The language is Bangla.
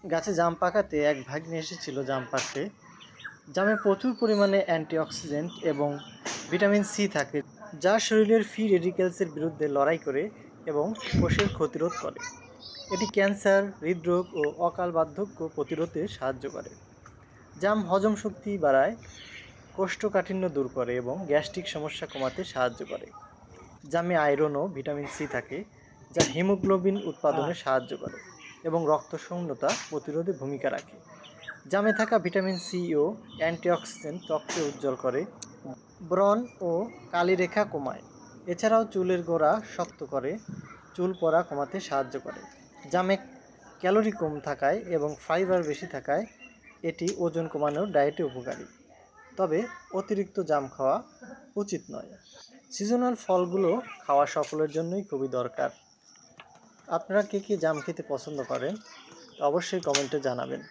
গাছে জাম পাকাতে এক ভাগ্নে এসেছিল জাম পাড়তে। জামে প্রচুর পরিমাণে অ্যান্টিঅক্সিডেন্ট এবং ভিটামিন সি থাকে, যা শরীরের ফ্রি রেডিক্যালসের বিরুদ্ধে লড়াই করে এবং কোষের ক্ষতিরোধ করে। এটি ক্যান্সার, হৃদরোগ ও অকাল বার্ধক্য প্রতিরোধে সাহায্য করে। জাম হজম শক্তি বাড়ায়, কোষ্ঠকাঠিন্য দূর করে এবং গ্যাস্ট্রিক সমস্যা কমাতে সাহায্য করে। জামে আয়রন ও ভিটামিন সি থাকে, যা হিমোগ্লোবিন উৎপাদনে সাহায্য করে এবং রক্তশূন্যতা প্রতিরোধে ভূমিকা রাখে। জামে থাকা ভিটামিন সি ও অ্যান্টিঅক্সিডেন্ট ত্বককে উজ্জ্বল করে, ব্রণ ও কালিরেখা কমায়। এছাড়াও চুলের গোড়া শক্ত করে, চুল পড়া কমাতে সাহায্য করে। জামে ক্যালোরি কম থাকায় এবং ফাইবার বেশি থাকায় এটি ওজন কমানোর ডায়েটে উপকারী। তবে অতিরিক্ত জাম খাওয়া উচিত নয়। সিজনাল ফলগুলো খাওয়া সকলের জন্যই খুবই দরকার। আপনারা কে কে জাম খেতে পছন্দ করেন অবশ্যই কমেন্টে জানাবেন।